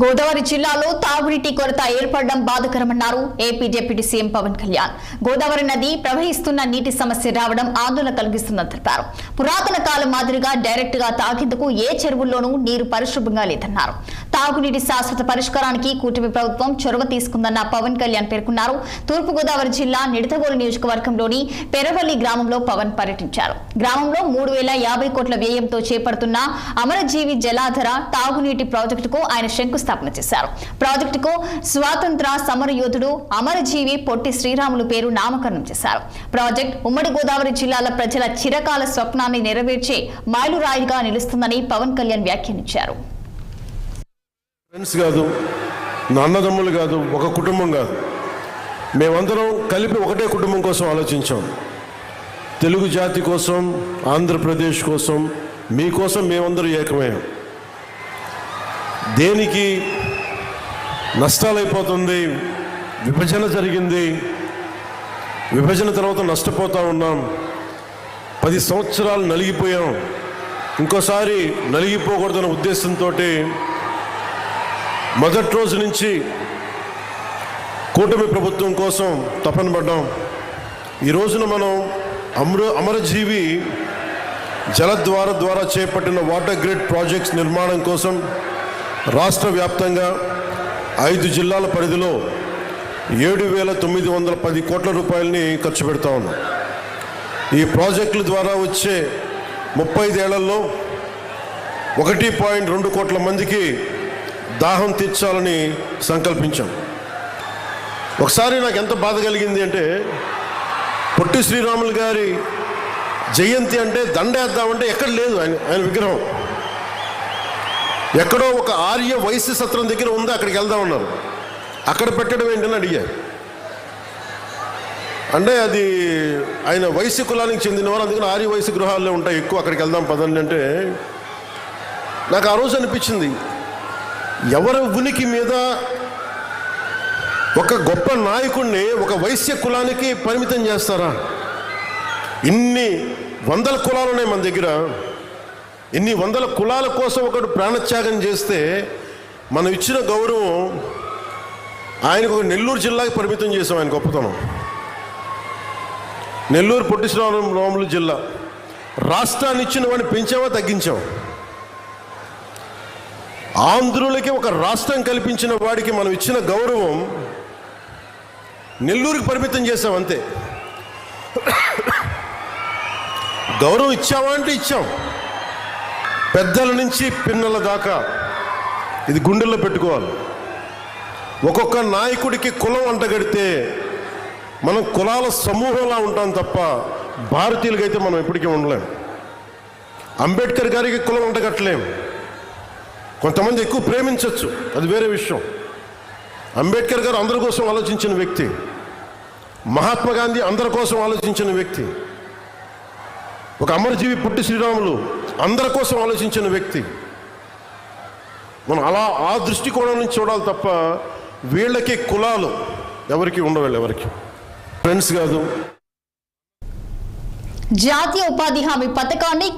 గోదావరి జిల్లాలో తాగునీటి కొరత ఏర్పడడం బాధాకరమన్నారు AP deputy CM Pawan Kalyan. Godavari నది ప్రవహిస్తున్న నీటి సమస్య రావడం ఆందోళన కలిగిస్తుందని తెలిపారు. పురాతన కాలం మాదిరిగా డైరెక్ట్ గా తాగేందుకు ఏ చెరువుల్లోనూ నీరు పరిశుభ్రంగా లేదన్నారు. తాగునీటి శాశ్వత పరిష్కారానికి కూటమి ప్రభుత్వం చొరవ తీసుకుందన్న పవన్ కళ్యాణ్ పేర్కొన్నారు. తూర్పు గోదావరి జిల్లా నిడదవోలు నియోజకవర్గంలోని పెరవల్లి గ్రామంలో పవన్ పర్యటించారు. గ్రామంలో 3,050 కోట్ల వ్యయంతో చేపడుతున్న అమరజీవి జలాధార తాగునీటి ప్రాజెక్టుకు ఆయన శంకుస్థాపన చేశారు. ప్రాజెక్టుకు స్వాతంత్ర సమరయోధుడు అమరజీవి పొట్టి శ్రీరాములు పేరు నామకరణం చేశారు. ప్రాజెక్ట్ ఉమ్మడి గోదావరి జిల్లాల ప్రజల చిరకాల స్వప్నాన్ని నెరవేర్చే మైలురాయిగా నిలుస్తుందని పవన్ కళ్యాణ్ వ్యాఖ్యానించారు. ఫ్రెండ్స్ కాదు, నా అన్నదమ్ములు కాదు, ఒక కుటుంబం కాదు, మేమందరం కలిపి ఒకటే కుటుంబం కోసం ఆలోచించాం. తెలుగు జాతి కోసం, ఆంధ్రప్రదేశ్ కోసం, మీకోసం మేమందరూ ఏకమయ్యాం. దేనికి నష్టాలైపోతుంది, విభజన జరిగింది, విభజన తర్వాత నష్టపోతూ ఉన్నాం, 10 సంవత్సరాలు నలిగిపోయాం, ఇంకోసారి నలిగిపోకూడదన్న ఉద్దేశంతో మొదటి రోజు నుంచి కూటమి ప్రభుత్వం కోసం తపన పడ్డాం. ఈ రోజున మనం అమరజీవి జలద్వార ద్వారా చేపట్టిన వాటర్ గ్రిడ్ ప్రాజెక్ట్స్ నిర్మాణం కోసం రాష్ట్ర వ్యాప్తంగా 5 జిల్లాల పరిధిలో 7,910 కోట్ల రూపాయలని ఖర్చు పెడతా ఉన్నాం. ఈ ప్రాజెక్టుల ద్వారా వచ్చే 35 ఏళ్లలో 1.2 కోట్ల మందికి దాహం తీర్చాలని సంకల్పించాం. ఒకసారి నాకు ఎంత బాధ కలిగింది అంటే, పొట్టి శ్రీరాములు గారి జయంతి అంటే దండేద్దామంటే ఎక్కడ లేదు ఆయన విగ్రహం. ఎక్కడో ఒక ఆర్య వైశ్య సత్రం దగ్గర ఉంది, అక్కడికి వెళ్దాం ఉన్నారు. అక్కడ పెట్టడం ఏంటని అడిగారు. అంటే అది ఆయన వైశ్య కులానికి చెందినవారు, అందుకని ఆర్య వైశ్య గృహాల్లో ఉంటాయి ఎక్కువ, అక్కడికి వెళ్దాం పదండి అంటే నాకు ఆ రోజు అనిపించింది, ఎవరి ఉనికి మీద ఒక గొప్ప నాయకుడిని ఒక వైశ్య కులానికి పరిమితం చేస్తారా? ఇన్ని వందల కులాలు ఉన్నాయి మన దగ్గర. ఇన్ని వందల కులాల కోసం ఒకడు ప్రాణత్యాగం చేస్తే మనం ఇచ్చిన గౌరవం ఆయనకు ఒక నెల్లూరు జిల్లాకి పరిమితం చేసాం. ఆయన గొప్పతనం నెల్లూరు పొట్టి శ్రీరాములు జిల్లా. రాష్ట్రాన్ని ఇచ్చిన వాడిని పెంచామా తగ్గించాం? ఆంధ్రులకి ఒక రాష్ట్రం కల్పించిన వాడికి మనం ఇచ్చిన గౌరవం నెల్లూరుకి పరిమితం చేసాం అంతే. గౌరవం ఇచ్చామా అంటే ఇచ్చాం. పెద్దల నుంచి పిన్నల దాకా ఇది గుండెల్లో పెట్టుకోవాలి. ఒక్కొక్క నాయకుడికి కులం అంటగడితే మనం కులాల సమూహంలా ఉంటాం తప్ప భారతీయులకైతే మనం ఎప్పటికీ ఉండలేం. అంబేద్కర్ గారికి కులం అంటగట్టలేం. కొంతమంది ఎక్కువ ప్రేమించవచ్చు, అది వేరే విషయం. అంబేద్కర్ గారు అందరి కోసం ఆలోచించిన వ్యక్తి. మహాత్మా గాంధీ అందరి కోసం ఆలోచించిన వ్యక్తి. ఒక అమరజీవి పొట్టి శ్రీరాములు అందరి కోసం ఆలోచించిన వ్యక్తి. మనం అలా ఆ దృష్టికోణం నుంచి చూడాలి తప్ప వీళ్ళకి కులాలు ఎవరికి ఉండవు. ఎవరికి ఫ్రెండ్స్ కాదు. జాతీయ ఉపాధి హామీ పథకాన్ని